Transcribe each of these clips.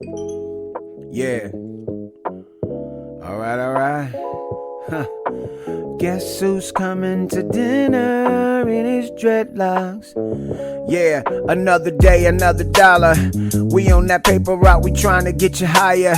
Yeah. All right. Huh. Guess who's coming to dinner in his dreadlocks? Yeah, another day, another dollar. We on that paper route, we trying to get you higher.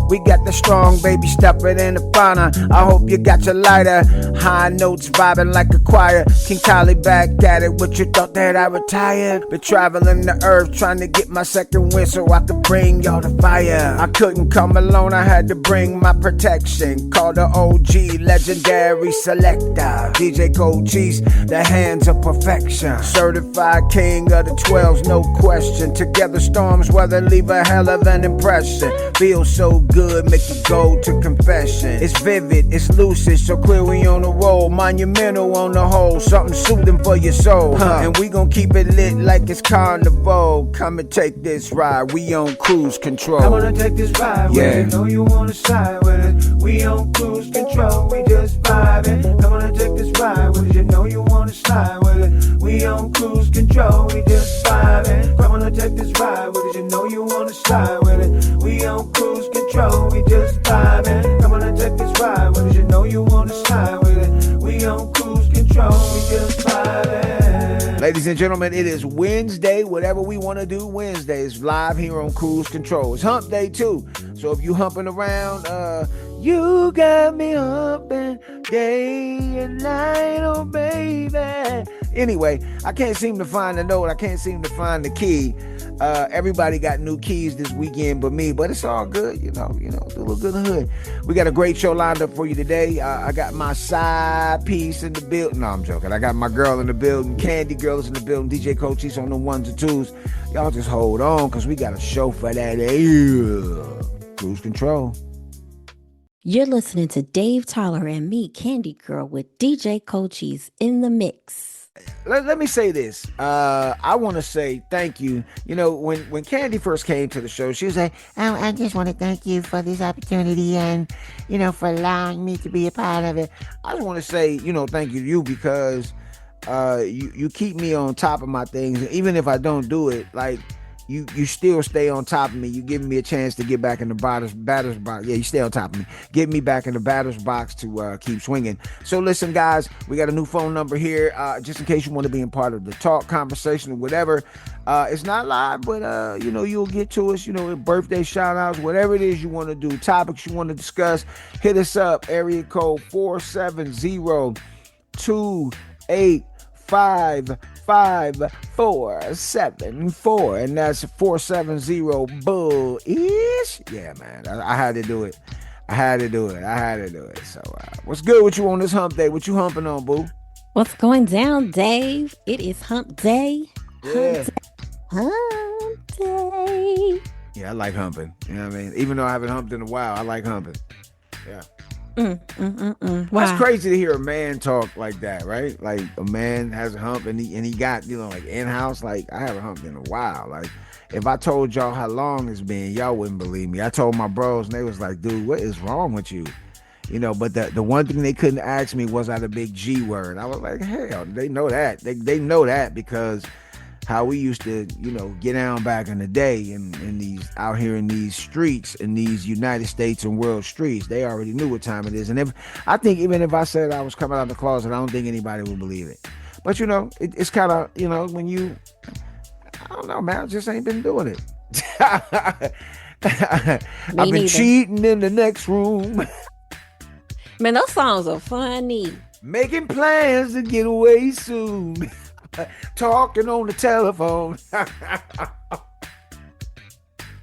We got the strong baby stepper in the fauna. I hope you got your lighter. High notes vibing like a choir. King Kali back at it. What you thought that I retired? Been traveling the earth trying to get my second wind so I could bring y'all the fire. I couldn't come alone, I had to bring my protection. Call the OG, legendary selector. DJ Cochise, the hands of perfection. Certified king of the 12s, no question. Together storms, weather leave a hell of an impression. Feels so good, make you go to confession. It's vivid, it's lucid, so clear we on the roll. Monumental on the whole, something soothing for your soul. And we gon' keep it lit like it's carnival. Come and take this ride, we on cruise control. I wanna take this ride with it, know you wanna slide with it. We on cruise control, we just vibing. I wanna take this ride with it, you know you wanna slide with it. We on cruise control, we just vibing. I wanna take this ride with it, you know you wanna slide with it. We on cruise control, we just vibing. I wanna take this ride with it, you know you wanna slide with it. We on cruise control, we just vibing. Ladies and gentlemen, it is Wednesday. Whatever we want to do Wednesday is live here on Cruise Control. It's hump day too. So if you humping around, you got me humping day and night, oh baby. Anyway, I can't seem to find the note. I can't seem to find the key. Everybody got new keys this weekend but me, but it's all good, you know, do a little good in the hood. We got a great show lined up for you today. I got my side piece in the building. No, I'm joking. I got my girl in the building. Candygirl is in the building. DJ Cochise on the ones and twos. Y'all just hold on, because we got a show for that. Cruise Control. You're listening to Dave Tolliver and me, Candygirl, with DJ Cochise in the mix. Let me say this. I want to say thank you. You know, when Candy first came to the show, she was like, "Oh, I just want to thank you for this opportunity and, for allowing me to be a part of it." I just want to say, thank you to you, because you keep me on top of my things. Even if I don't do it, like, you still stay on top of me. You giving me a chance to get back in the batter's box. Yeah, you stay on top of me. Get me back in the batter's box to keep swinging. So listen, guys, we got a new phone number here, just in case you want to be a part of the talk, conversation, or whatever. It's not live, but you'll get to us. Birthday shout outs, whatever it is you want to do, topics you want to discuss. Hit us up. Area code 470-285-5474, and that's 470-bull-ish. Yeah, man, I had to do it. So what's good with you on this hump day? What you humping on, boo? What's going down, Dave? It is hump day. Yeah. Hump day. Yeah, I like humping. You know what I mean? Even though I haven't humped in a while, I like humping. Yeah. Wow. That's crazy to hear a man talk like that, right? Like, a man has a hump and he got, like, in-house. Like, I haven't humped in a while. Like, if I told y'all how long it's been, y'all wouldn't believe me. I told my bros and they was like, dude, what is wrong with you? But the one thing they couldn't ask me, was I the big G word? I was like, hell, they know that. They know that, because how we used to, get down back in the day in these, out here in these streets, in these United States and world streets. They already knew what time it is. And I think even if I said I was coming out of the closet, I don't think anybody would believe it. But, it's kind of, when you, I don't know, man, I just ain't been doing it. I've been cheating in the next room. Man, those songs are funny. Making plans to get away soon. Talking on the telephone.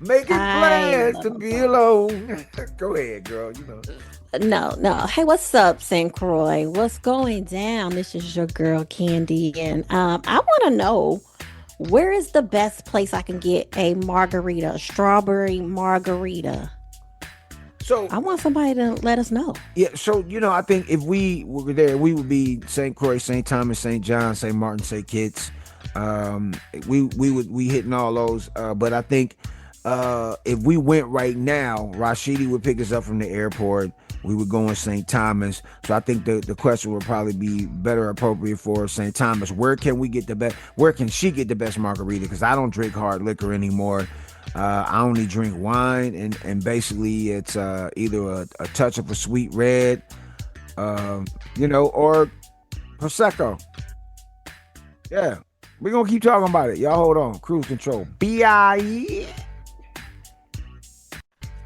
Making plans to be alone. Go ahead, girl. No. Hey, what's up, St. Croix? What's going down? This is your girl, Candy. And I want to know, where is the best place I can get a margarita, a strawberry margarita? So I want somebody to let us know. Yeah, so I think if we were there, we would be St. Croix, St. Thomas, St. John, St. Martin, St. Kitts. We hitting all those. But I think if we went right now, Rashidi would pick us up from the airport. We would go in St. Thomas. So I think the question would probably be better appropriate for St. Thomas. Where can we get the best? Where can she get the best margarita? Because I don't drink hard liquor anymore. I only drink wine, and basically it's either a touch of a sweet red, or prosecco. Yeah, we're gonna keep talking about it. Y'all hold on. Cruise control. B-I-E.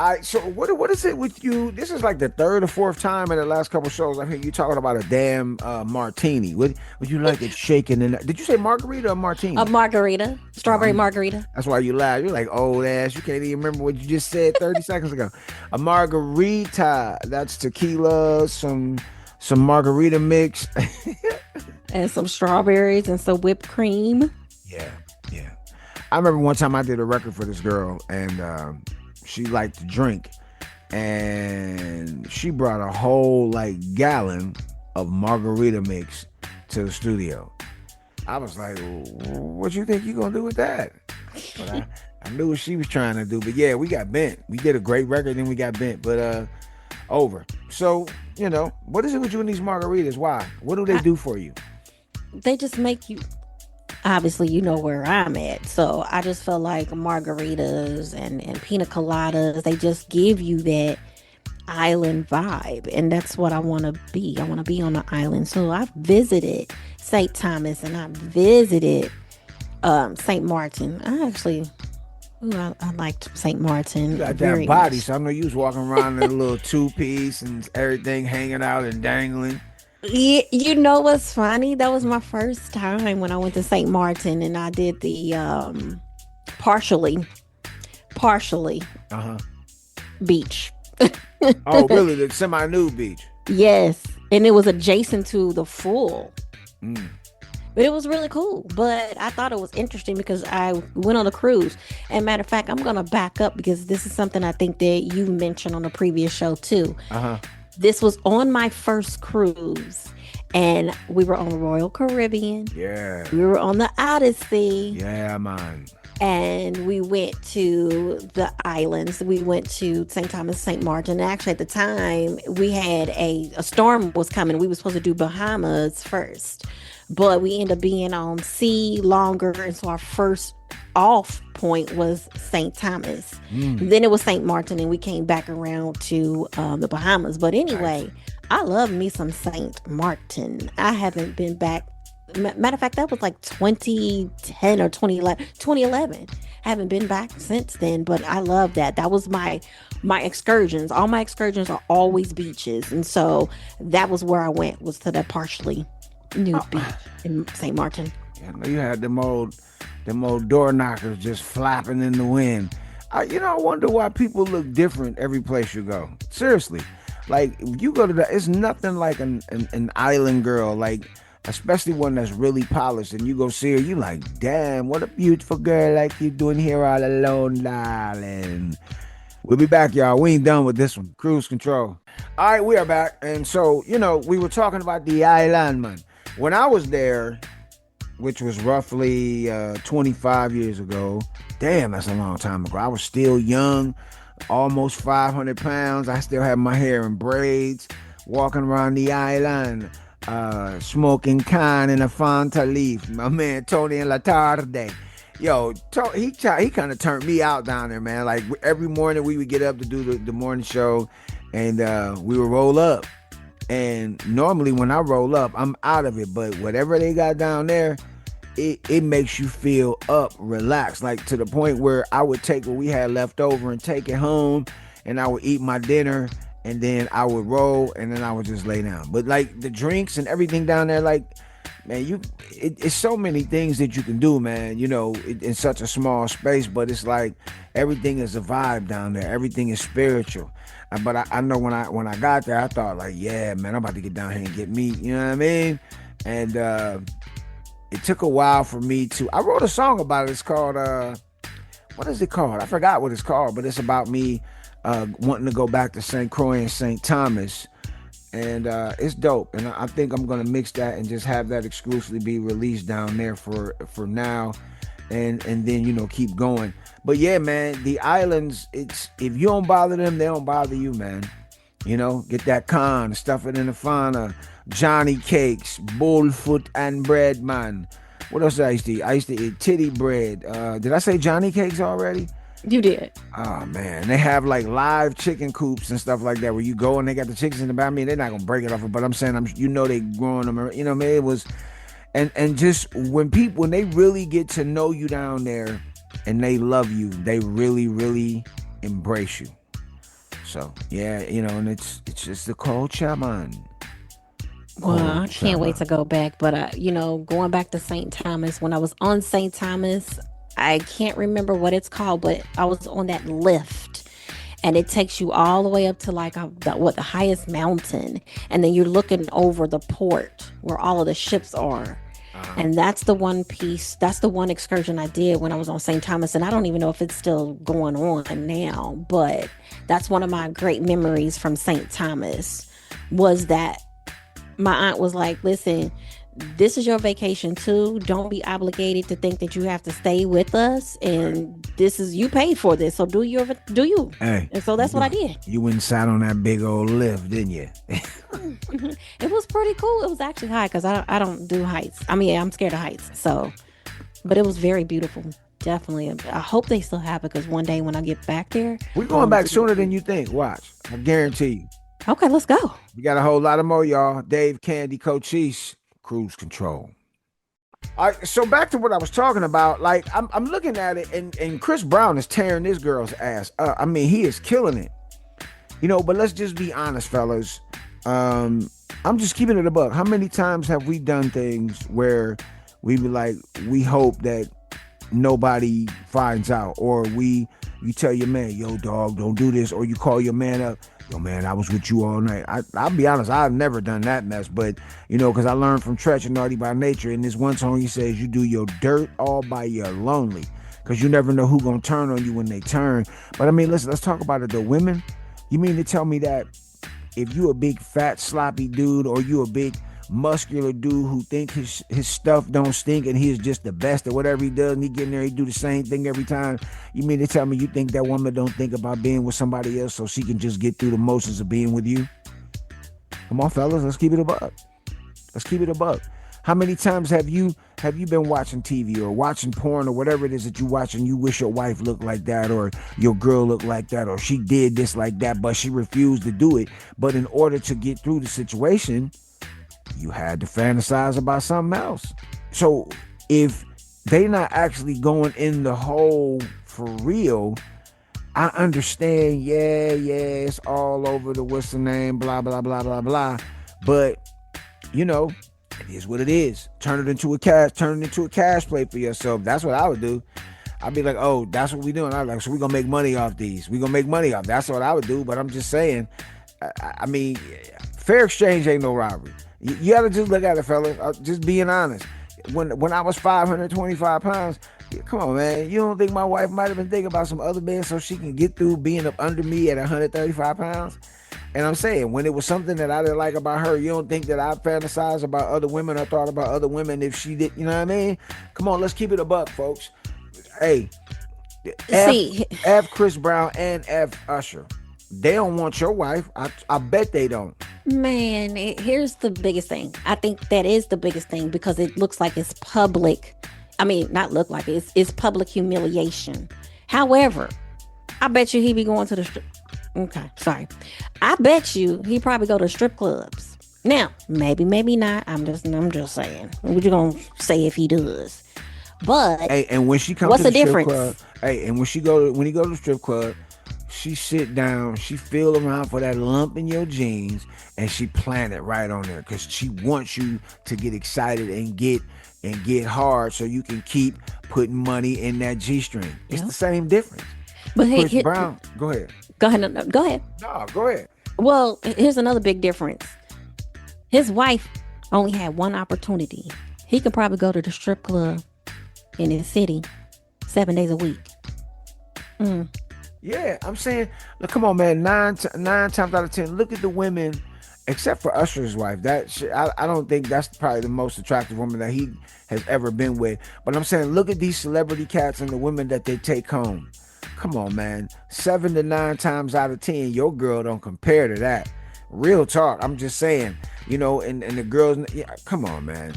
All right, so what is it with you? This is like the third or fourth time in the last couple shows I hear you talking about a damn martini. Would you like it shaken? Did you say margarita or martini? A margarita, strawberry margarita. That's why you laugh. You're like, old ass. You can't even remember what you just said 30 seconds ago. A margarita. That's tequila, some margarita mix, and some strawberries and some whipped cream. Yeah. I remember one time I did a record for this girl, and she liked to drink, and she brought a whole gallon of margarita mix to the studio. I was like, what you think you gonna do with that? But I knew what she was trying to do. But yeah, we got bent. We did a great record, then we got bent. But over. So, what is it with you and these margaritas? Why? What do they do for you? They just make you, obviously, you know where I'm at. So I just feel like margaritas and pina coladas, they just give you that island vibe. And that's what I want to be. I want to be on the island. So I've visited St. Thomas and I visited St. Martin. I liked St. Martin. You got that body, so I know you was walking around in a little two-piece and everything hanging out and dangling. Yeah, you know what's funny? That was my first time when I went to St. Martin, and I did the partially beach. Oh, really? The semi-nude beach? Yes, and it was adjacent to the full. But it was really cool. But I thought it was interesting because I went on a cruise. And matter of fact, I'm going to back up because this is something I think that you mentioned on a previous show too. This was on my first cruise. And we were on the Royal Caribbean. Yeah. We were on the Odyssey. Yeah, man. And we went to the islands. We went to St. Thomas, St. Martin. Actually, at the time, we had a storm was coming. We were supposed to do Bahamas first. But we ended up being on sea longer. And so our first off point was St. Thomas. Then it was St. Martin, and we came back around to the Bahamas. But anyway, I love me some St. Martin. I haven't been back. Matter of fact, that was like 2010 or 2011. I haven't been back since then, but I love that. That was my excursions. All my excursions are always beaches. And so that was where I went, was to that partially nude beach in St. Martin. Yeah, I know you had them old door knockers just flapping in the wind. I wonder why people look different every place you go. Seriously, like you go to it's nothing like an island girl, like especially one that's really polished, and you go see her, you like, damn, what a beautiful girl like you doing here all alone, darling. We'll be back, y'all. We ain't done with this one. Cruise control. All right, we are back, and so we were talking about the island, man. When I was there, which was roughly 25 years ago. Damn, that's a long time ago. I was still young, almost 500 pounds. I still had my hair in braids, walking around the island, smoking can in a Fanta leaf. My man, Tony and Latarde. Yo, he kind of turned me out down there, man. Like every morning we would get up to do the morning show, and we would roll up. And normally when I roll up, I'm out of it. But whatever they got down there, it makes you feel up, relaxed, like to the point where I would take what we had left over and take it home, and I would eat my dinner, and then I would roll, and then I would just lay down. But like the drinks and everything down there, like, man, it's so many things that you can do, man, in such a small space. But it's like everything is a vibe down there. Everything is spiritual. But I know when I got there, I thought like, yeah, man, I'm about to get down here and get meat. You know what I mean? And it took a while for me to. I wrote a song about it. It's called what is it called? I forgot what it's called, but it's about me wanting to go back to St. Croix and St. Thomas. And it's dope, and I think I'm gonna mix that and just have that exclusively be released down there for now, and then keep going. But yeah, man, the islands, it's if you don't bother them, they don't bother you, man. Get that con, stuff it in the fauna, Johnny cakes, bullfoot and bread, man. What else did I used to eat? I used to eat titty bread. Did I say Johnny cakes already? You did. Oh man, they have like live chicken coops and stuff like that where you go and they got the chickens in the back. I mean, they're not gonna break it off, but I'm saying, they growing them. You know, man, it was, and just when they really get to know you down there, and they love you, they really really embrace you. So yeah, and it's just the culture, man. Well, I Culture, can't wait man. to go back. But going back to St. Thomas, when I was on St. Thomas, I can't remember what it's called, but I was on that lift, and it takes you all the way up to like the highest mountain, and then you're looking over the port where all of the ships are. Uh-huh. And that's the one piece, that's the one excursion I did when I was on St. Thomas. And I don't even know if it's still going on now, but that's one of my great memories from St. Thomas was that my aunt was like, listen, this is your vacation too. Don't be obligated to think that you have to stay with us. And this is, you paid for this. So do you. Hey, And so that's what I did. you went and sat on that big old lift, didn't you? It was pretty cool. It was actually high because I don't do heights. I mean, I'm scared of heights. So, but it was very beautiful. Definitely. I hope they still have it because one day when I get back there, We're I going want it back to be sooner than you think. Watch, I guarantee you. okay. Let's go. We got a whole lot of more, y'all. Dave, Candy, Cochise, Cruise Control. All right, so back to what I was talking about. Like, I'm looking at it, and Chris Brown is tearing this girl's ass up. I mean, he is killing it. But let's just be honest, fellas. I'm just keeping it a buck. How many times have we done things where we be like, we hope that nobody finds out, or you tell your man, yo, dog, don't do this, or you call your man up, yo, man, I was with you all night. I'll be honest, I've never done that mess, but because I learned from Tretch and Naughty by Nature. In this one song, he says, you do your dirt all by your lonely, because you never know who gonna turn on you when they turn. But I mean, listen, let's talk about it. The women, you mean to tell me that if you a big fat sloppy dude, or you a big muscular dude who think his stuff don't stink and he is just the best at whatever he does, and he get in there, he do the same thing every time, you mean to tell me you think that woman don't think about being with somebody else so she can just get through the motions of being with you? Come on, fellas, let's keep it a buck. Let's keep it a buck. How many times have you been watching TV or watching porn or whatever it is that you watch, and you wish your wife looked like that, or your girl looked like that, or she did this like that, but she refused to do it? But in order to get through the situation, you had to fantasize about something else. So if they not actually going in the hole for real, I understand, yeah, it's all over the what's the name, blah, blah, blah, blah, blah. But, it is what it is. Turn it into a cash play for yourself. That's what I would do. I'd be like, oh, that's what we doing. I'm like, so we're going to make money off these. We're going to make money off. That's what I would do. But I'm just saying, I mean, fair exchange ain't no robbery. You got to just look at it, fellas. Just being honest. When I was 525 pounds, come on, man. You don't think my wife might have been thinking about some other men so she can get through being up under me at 135 pounds? And I'm saying, when it was something that I didn't like about her, you don't think that I fantasized about other women or thought about other women if she did? You know what I mean? Come on, let's keep it a buck, folks. Hey, See, F Chris Brown and F Usher. They don't want your wife. I bet they don't. man, here's the biggest thing. I think that is the biggest thing because it looks like it's public. I mean, not look like it's public humiliation. However, I bet you he be going to the strip. Okay, sorry. I bet you he probably go to strip clubs. Now, maybe not. I'm just saying. What you gonna say if he does? But Hey, and when she comes what's to the the strip difference? club, hey, and when he go to the strip club, she sit down, she feel around for that lump in your jeans, and she plant it right on there because she wants you to get excited and get hard so you can keep putting money in that G string. It's the same difference. But hey, Chris Brown, go ahead. go ahead. No, go ahead. No, go ahead. Well, here's another big difference. His wife only had one opportunity. He could probably go to the strip club in his city 7 days a week. Yeah, I'm saying, look, come on, man. Nine times out of 10, look at the women, except for Usher's wife. I don't think that's probably the most attractive woman that he has ever been with. But I'm saying, look at these celebrity cats and the women that they take home. Come on, man. 7 to 9 times out of 10, your girl don't compare to that. Real talk. I'm just saying, and the girls. Yeah, come on, man.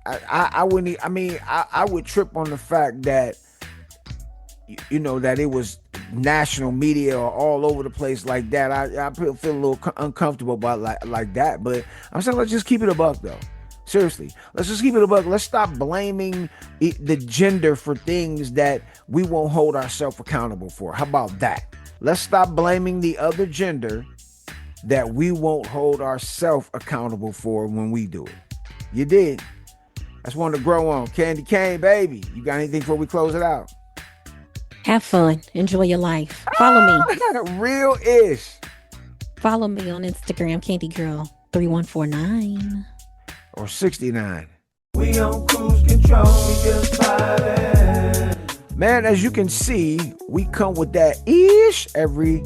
I wouldn't. I mean, I would trip on the fact that that it was national media or all over the place like that. I feel a little uncomfortable about like that. But I'm saying let's just keep it a buck though. Seriously, let's just keep it a buck. Let's stop blaming the gender for things that we won't hold ourselves accountable for. How about that? Let's stop blaming the other gender that we won't hold ourselves accountable for when we do it. You did. That's one to grow on. Candy Cane, baby. You got anything before we close it out? Have fun. Enjoy your life. Follow me. Real ish. Follow me on Instagram, Candygirl 3149. Or 69. We on cruise control, we just vibing. Man, as you can see, we come with that ish every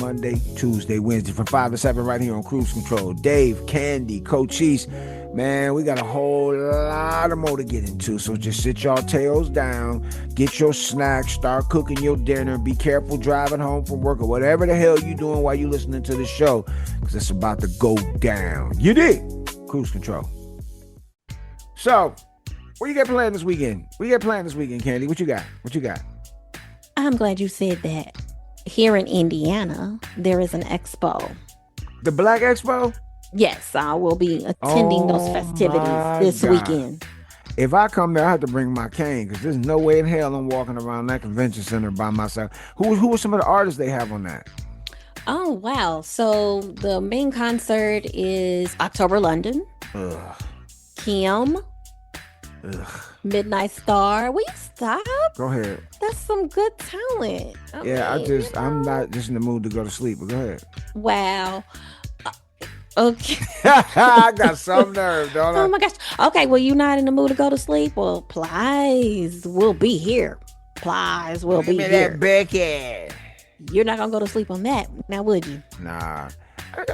Monday, Tuesday, Wednesday from 5 to 7 right here on Cruise Control. Dave, Candy, Cochise. Man, we got a whole lot of more to get into. So just sit y'all tails down, get your snacks, start cooking your dinner. Be careful driving home from work or whatever the hell you doing while you listening to the show, because it's about to go down. You did. Cruise Control. So, what you got planned this weekend? What you got planned this weekend, Candy? What you got? I'm glad you said that. Here in Indiana, there is an expo. The Black Expo? Yes, I will be attending those festivities this weekend. If I come there, I have to bring my cane, because there's no way in hell I'm walking around that convention center by myself. Who are some of the artists they have on that? Oh, wow. So the main concert is October London. Ugh. Kim. Ugh. Midnight Star. Will you stop? Go ahead. That's some good talent. I'm not just in the mood to go to sleep, but go ahead. Wow. Okay. I got some nerve, don't I? Oh my gosh. Okay, well, you're not in the mood to go to sleep? Well, Plies will be here. Plies will be here. That Becky. You're not gonna go to sleep on that, now would you? Nah.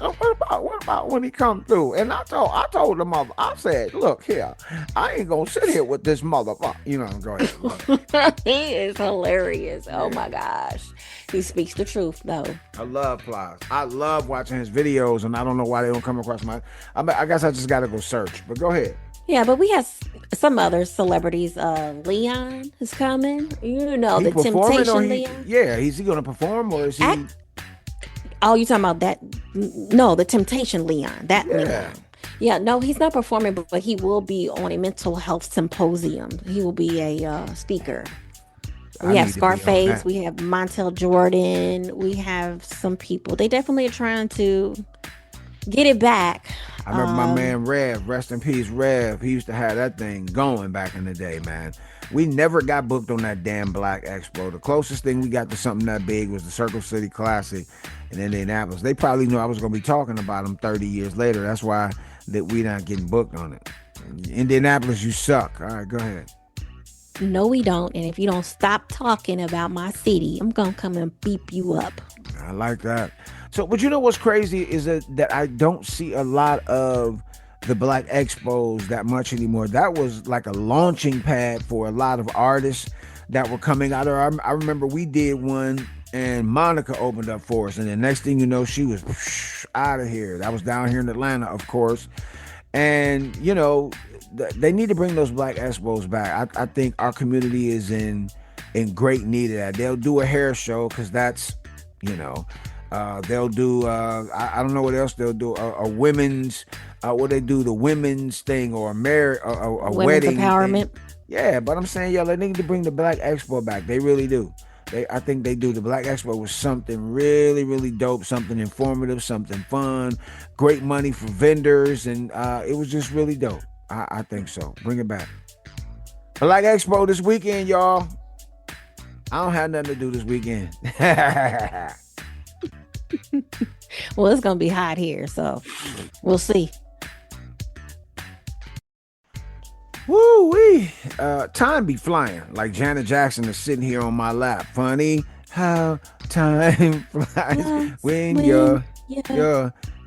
What about when he come through? And I told the mother, I said, look here, I ain't gonna sit here with this motherfucker. Go ahead. He is hilarious. Oh my gosh. He speaks the truth though. I love Plies. I love watching his videos, and I don't know why they don't come across I guess I just gotta go search, but go ahead. Yeah, but we have some other celebrities. Leon is coming. The Temptation Leon. Yeah, is he gonna perform, or is he? Oh, you talking about that? No, the Temptation Leon. That yeah. Leon. Yeah, no, he's not performing, but he will be on a mental health symposium. He will be a speaker. We have Scarface. We have Montel Jordan. We have some people. They definitely are trying to get it back. I remember my man Rev, rest in peace, Rev. He used to have that thing going back in the day, man. We never got booked on that damn Black Expo. The closest thing we got to something that big was the Circle City Classic in Indianapolis. They probably knew I was going to be talking about them 30 years later. That's why that we not getting booked on it. Indianapolis, you suck. All right, go ahead. No, we don't. And if you don't stop talking about my city, I'm going to come and beep you up. I like that. So, but you know what's crazy is that I don't see a lot of the Black Expos that much anymore. That was like a launching pad for a lot of artists that were coming out. I remember we did one and Monica opened up for us. And the next thing you know, she was out of here. That was down here in Atlanta, of course. And, they need to bring those Black Expos back. I think our community is in great need of that. They'll do a hair show because that's, they'll do, I don't know what else they'll do, a women's, what they do, the women's thing or a women's wedding empowerment. Thing. Yeah, but I'm saying, they need to bring the Black Expo back. They really do. I think they do. The Black Expo was something really, really dope, something informative, something fun, great money for vendors, and it was just really dope. I think so. Bring it back. Black Expo this weekend, y'all. I don't have nothing to do this weekend. Well, it's going to be hot here, so we'll see. Woo-wee. Time be flying. Like Janet Jackson is sitting here on my lap. Funny how time flies when you're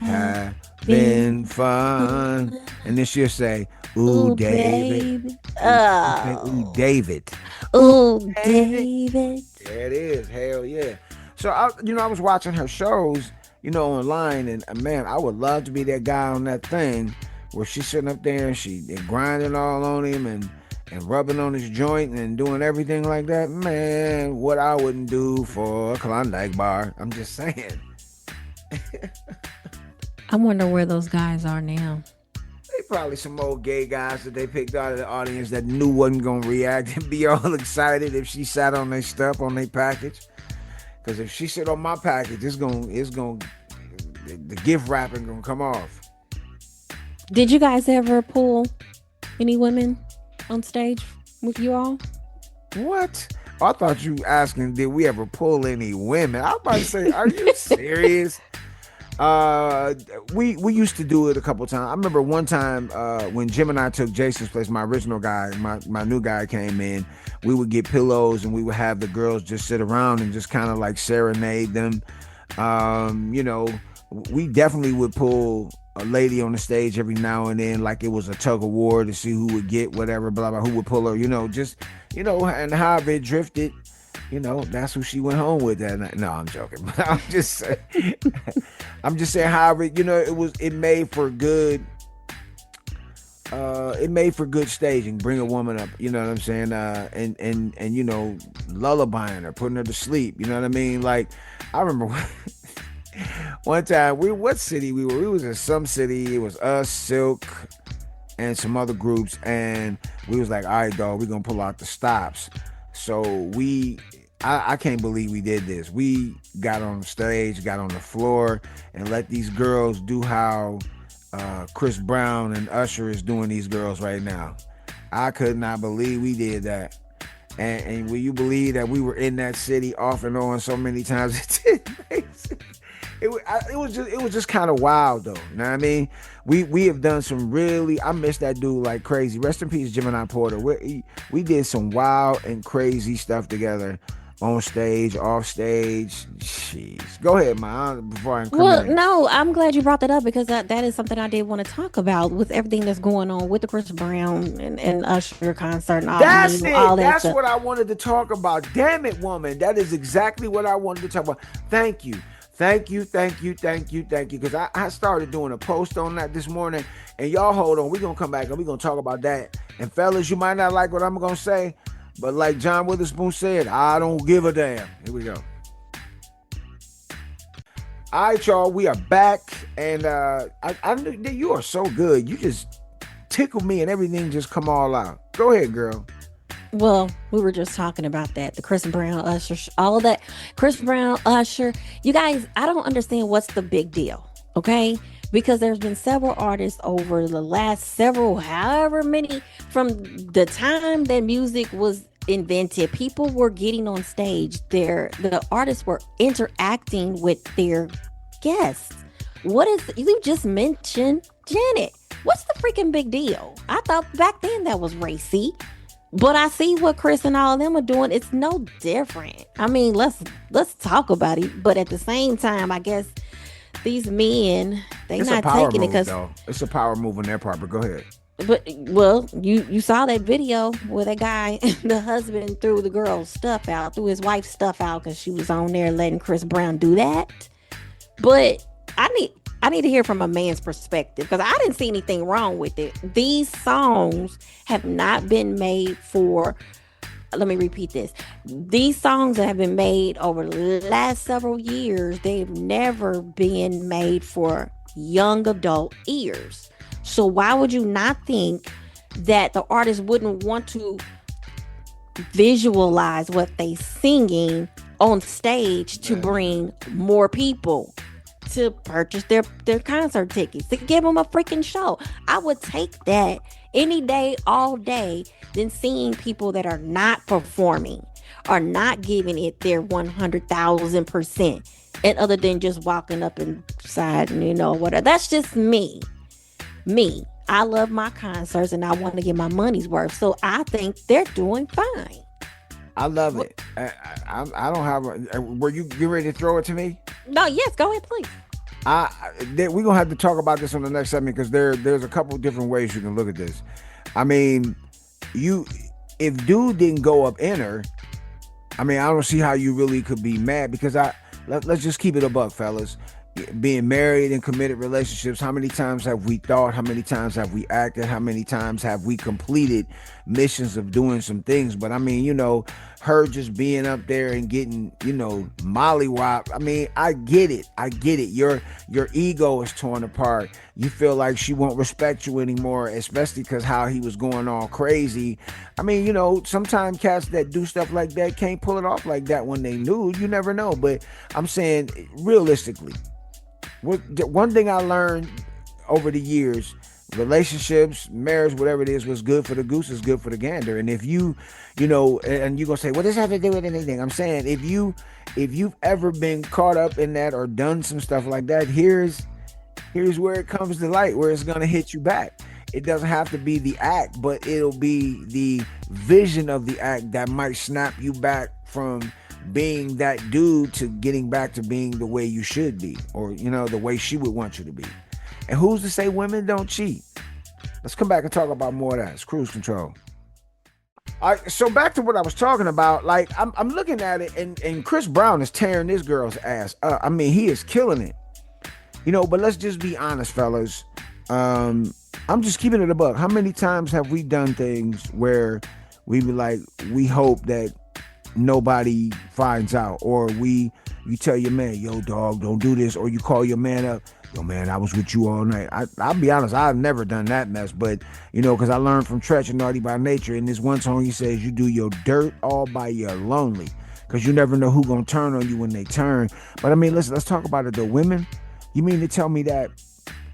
having fun. And then she'll say, ooh, David. Ooh, David. Ooh, David. There it is. Hell yeah. So, I was watching her shows, online, and man, I would love to be that guy on that thing where she's sitting up there and they're grinding all on him, and and rubbing on his joint and doing everything like that, man, what I wouldn't do for a Klondike bar. I'm just saying. I wonder where those guys are now. They probably some old gay guys that they picked out of the audience that knew wasn't gonna react and be all excited if she sat on their stuff, on their package. Because if she sit on my package, the gift wrapping gonna come off. Did you guys ever pull any women on stage with you all? What? I thought you asking, did we ever pull any women? I was about to say, are you serious? We used to do it a couple times. I remember one time when Jim and I took Jason's place, my original guy, my new guy came in, we would get pillows and we would have the girls just sit around and just kind of like serenade them. You know, we definitely would pull a lady on the stage every now and then, like it was a tug of war to see who would get whatever, blah, blah, who would pull her, you know, just, you know, and however it drifted, you know, that's who she went home with that night. No, I'm joking, but I'm just saying, however, you know, it made for good staging, bring a woman up, you know what I'm saying, and you know, lullabying her, putting her to sleep, you know what I mean? Like, I remember one time, what city we were? We was in some city. It was us, Silk, and some other groups, and we was like, all right, dog, we're gonna pull out the stops. So I can't believe we did this. We got on stage, got on the floor, and let these girls do how Chris Brown and Usher is doing these girls right now. I could not believe we did that. And will you believe that we were in that city off and on so many times? It was just kind of wild though. You know what I mean? We have done some really, I miss that dude like crazy. Rest in peace, Gemini Porter. We did some wild and crazy stuff together on stage, off stage. Jeez. Go ahead, man, before I incriminate. Well, no, I'm glad you brought that up because that is something I did want to talk about with everything that's going on with the Chris Brown and Usher concert and all, That's it. All that That's stuff. what I wanted to talk about. Damn it, woman. That is exactly what I wanted to talk about. Thank you. Because I started doing a post on that this morning. And y'all hold on. We're going to come back and we're going to talk about that. And fellas, you might not like what I'm going to say. But like John Witherspoon said, I don't give a damn. Here we go. All right, y'all. We are back. And I you are so good. You just tickle me and everything just come all out. Go ahead, girl. Well, we were just talking about that. The Chris Brown, Usher, all of that. Chris Brown, Usher. You guys, I don't understand what's the big deal, okay? Because there's been several artists over the last however many, from the time that music was invented, people were getting on stage. The artists were interacting with their guests. You just mentioned Janet. What's the freaking big deal? I thought back then that was racy. But I see what Chris and all of them are doing. It's no different. I mean, let's talk about it. But at the same time, I guess these men, they're not taking it because it's a power move on their part. But go ahead. But well, you saw that video where that guy, the husband, threw the girl's stuff out, threw his wife's stuff out because she was on there letting Chris Brown do that. But I need to hear from a man's perspective because I didn't see anything wrong with it. These songs have not been made for, let me repeat this. These songs that have been made over the last several years, they've never been made for young adult ears. So why would you not think that the artist wouldn't want to visualize what they singing on stage to bring more people to purchase their concert tickets, to give them a freaking show? I would take that any day, all day, than seeing people that are not performing, are not giving it their 100,000%, and other than just walking up inside and whatever. That's just me. I love my concerts and I want to get my money's worth. So I think they're doing fine. I love it. I don't have. Were you ready to throw it to me? No, yes, go ahead, please. We're gonna have to talk about this on the next segment because there's a couple different ways you can look at this. I mean, if dude didn't go up in her, I mean, I don't see how you really could be mad because let's just keep it a buck, fellas. being married in committed relationships, how many times have we thought, how many times have we acted, how many times have we completed missions of doing some things? But I mean, her just being up there and getting, mollywop. I mean, I get it. Your ego is torn apart. You feel like she won't respect you anymore, especially because how he was going all crazy. I mean, sometimes cats that do stuff like that can't pull it off like that when they knew. You never know. But I'm saying, realistically, one thing I learned over the years, relationships, marriage, whatever it is, what's good for the goose is good for the gander. And if and you're gonna say, what does that have to do with anything? I'm saying, if you've ever been caught up in that or done some stuff like that, here's where it comes to light, where it's gonna hit you back. It doesn't have to be the act, but it'll be the vision of the act that might snap you back from being that dude to getting back to being the way you should be, or the way she would want you to be. And who's to say women don't cheat? Let's come back and talk about more of that. It's Cruise Control. All right, so back to what I was talking about. Like, I'm looking at it, and Chris Brown is tearing this girl's ass up. I mean, he is killing it. But let's just be honest, fellas. I'm just keeping it a buck. How many times have we done things where we be like, we hope that nobody finds out, or you tell your man, yo dog, don't do this, or you call your man up, yo man, I was with you all night. I'll be honest, I've never done that mess, but because I learned from Tretch and Naughty by Nature. In this one song he says, you do your dirt all by your lonely, because you never know who gonna turn on you when they turn. But I mean, listen, let's talk about it. The women, you mean to tell me that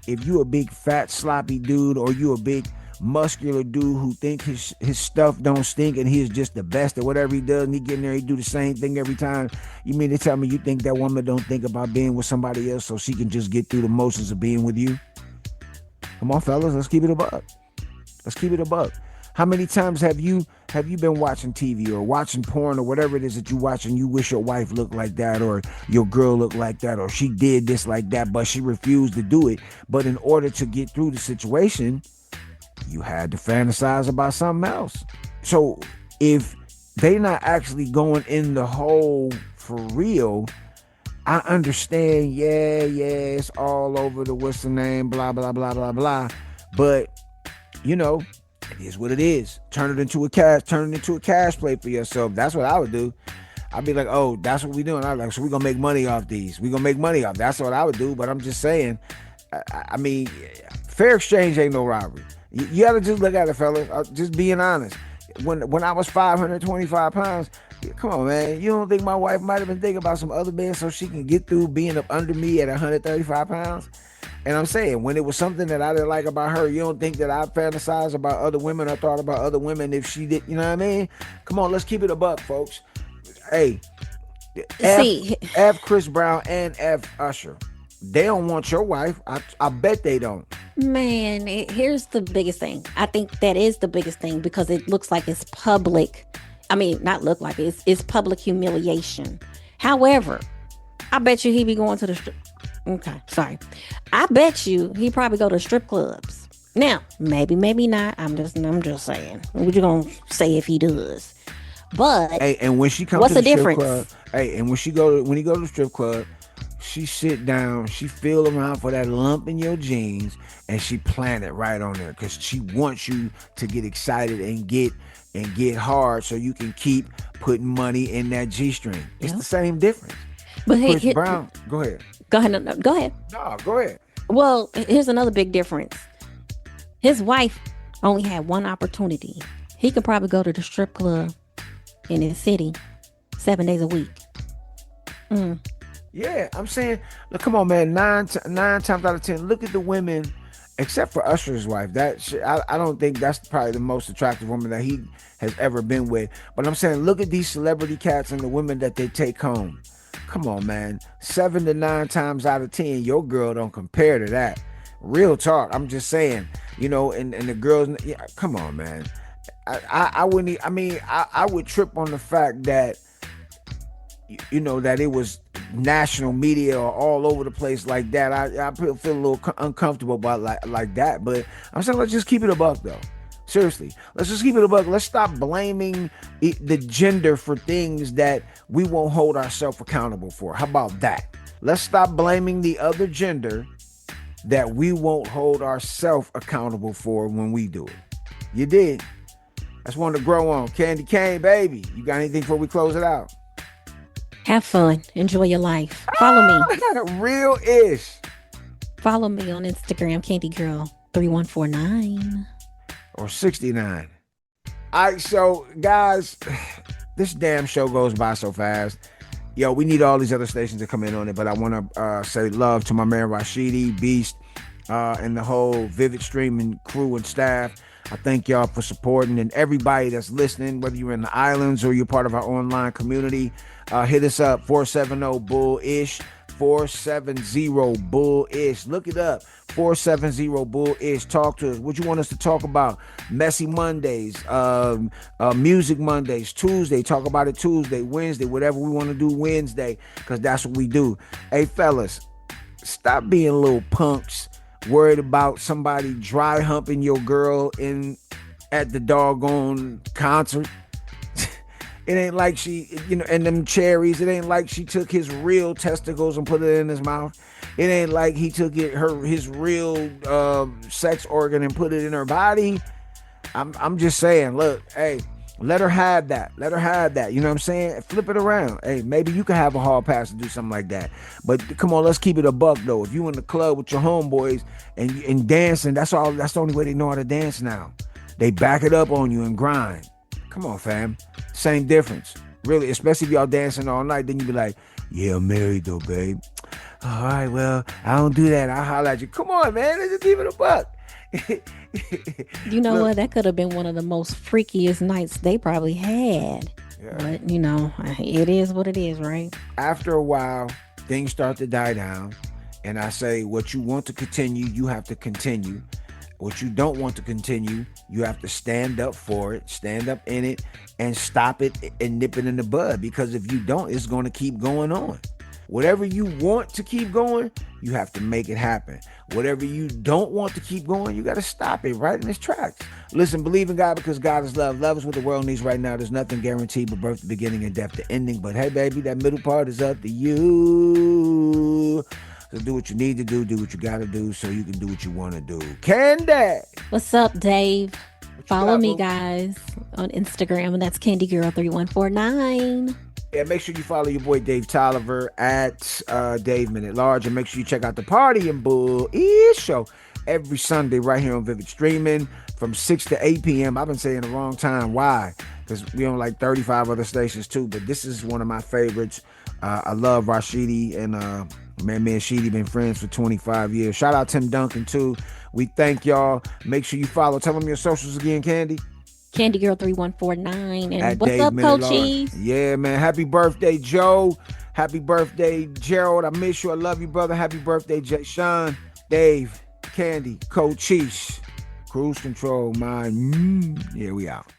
if you a big fat sloppy dude, or you a big muscular dude who think his stuff don't stink and he is just the best at whatever he does, and he get in there, he do the same thing every time, you mean to tell me you think that woman don't think about being with somebody else so she can just get through the motions of being with you? Come on, fellas, let's keep it a buck. How many times have you been watching TV or watching porn or whatever it is that you watch, and you wish your wife looked like that, or your girl looked like that, or she did this like that, but she refused to do it? But in order to get through the situation, you had to fantasize about something else. So if they not actually going in the hole for real, I understand, it's all over the what's the name, blah, blah, blah, blah, blah. But, it is what it is. Turn it into a cash play for yourself. That's what I would do. I'd be like, oh, that's what we doing. I'm like, so we're going to make money off these. We're going to make money off. That's what I would do. But I'm just saying, I mean, fair exchange ain't no robbery. You got to just look at it, fellas. Just being honest. When I was 525 pounds, come on, man. You don't think my wife might have been thinking about some other men so she can get through being up under me at 135 pounds? And I'm saying, when it was something that I didn't like about her, you don't think that I fantasized about other women or thought about other women if she did, you know what I mean? Come on, let's keep it a buck, folks. Hey, F Chris Brown and F Usher. They don't want your wife. I bet they don't. Man, here's the biggest thing. I think that is the biggest thing, because it looks like it's public. I mean, not look like it's public humiliation. However, I bet you he be going to the strip. Okay, sorry. I bet you he probably go to strip clubs. Now, maybe not. I'm just saying. What you gonna say if he does? But hey, and when she comes what's to the the strip difference? club, hey, and when he go to the strip club, she sit down, she feel around for that lump in your jeans, and she plant it right on there, because she wants you to get excited and get hard, so you can keep putting money in that G-string. It's the same difference. But hey, Chris Brown, go ahead. Go ahead. No, go ahead. No, go ahead. Well, here's another big difference. His wife only had one opportunity. He could probably go to the strip club in his city 7 days a week. Yeah, I'm saying, look, come on, man. Nine times out of 10, look at the women, except for Usher's wife. I don't think that's probably the most attractive woman that he has ever been with. But I'm saying, look at these celebrity cats and the women that they take home. Come on, man. 7 to 9 times out of 10, your girl don't compare to that. Real talk. I'm just saying, and the girls, come on, man. I wouldn't. I mean, I would trip on the fact that, that it was national media or all over the place like that. I feel a little uncomfortable about like that. But I'm saying, let's just keep it a buck, though. Seriously, let's just keep it a buck. Let's stop blaming the gender for things that we won't hold ourselves accountable for. How about that? Let's stop blaming the other gender that we won't hold ourselves accountable for when we do it. You did. That's one to grow on. Candy Cane, baby. You got anything before we close it out? Have fun. Enjoy your life. Follow me. Real ish. Follow me on Instagram, Candygirl 3149 or 69. All right, so guys, this damn show goes by so fast. Yo, we need all these other stations to come in on it, but I want to say love to my man Rashidi, Beast, and the whole Vivid streaming crew and staff. I thank y'all for supporting, and everybody that's listening, whether you're in the islands or you're part of our online community, hit us up, 470-BULL-ISH, 470-BULL-ISH. Look it up, 470-BULL-ISH. Talk to us. What you want us to talk about? Messy Mondays, Music Mondays, Tuesday, talk about it Tuesday, Wednesday, whatever we want to do Wednesday, because that's what we do. Hey, fellas, stop being little punks worried about somebody dry humping your girl at the doggone concert. It ain't like she, and them cherries, it ain't like she took his real testicles and put it in his mouth. It ain't like he took his real sex organ and put it in her body. I'm just saying, look, hey, let her have that. Let her have that. You know what I'm saying? Flip it around. Hey, maybe you can have a hall pass to do something like that. But come on, let's keep it a buck though. If you in the club with your homeboys and dancing, that's the only way they know how to dance now. They back it up on you and grind. Come on, fam. Same difference. Really, especially if y'all dancing all night, then you be like, yeah, I'm married though, babe. All right, well, I don't do that. I'll holler at you. Come on, man. Let's just keep it a buck. You know what? That could have been one of the most freakiest nights they probably had. Yeah. But, it is what it is, right? After a while, things start to die down. And I say, what you want to continue, you have to continue. What you don't want to continue, you have to stand up for it, stand up in it, and stop it and nip it in the bud. Because if you don't, it's going to keep going on. Whatever you want to keep going, you have to make it happen. Whatever you don't want to keep going, you got to stop it right in its tracks. Listen, believe in God because God is love. Love is what the world needs right now. There's nothing guaranteed but birth to beginning and death to ending. But hey, baby, that middle part is up to you. So do what you need to do what you got to do so you can do what you want to do. Candy! What's up, Dave? Follow me, guys, on Instagram, and that's Candygirl3149. Yeah, make sure you follow your boy Dave Tolliver at Dave Minute Large, and make sure you check out the Party and Bull-ish show every Sunday right here on Vivid Streaming from 6 to 8 p.m. I've been saying the wrong time. Why? Because we on like 35 other stations too, but this is one of my favorites. I love Rashidi, and me and Sheedy been friends for 25 years. Shout out Tim Duncan too. We thank y'all. Make sure you follow. Tell them your socials again, Candy. Candygirl314. And at what's Dave up, Cochise? Cochise? Yeah, man. Happy birthday, Joe. Happy birthday, Gerald. I miss you. I love you, brother. Happy birthday, Jay Sean, Dave, Candy, Cochise. Cruise control, man. Yeah, we out.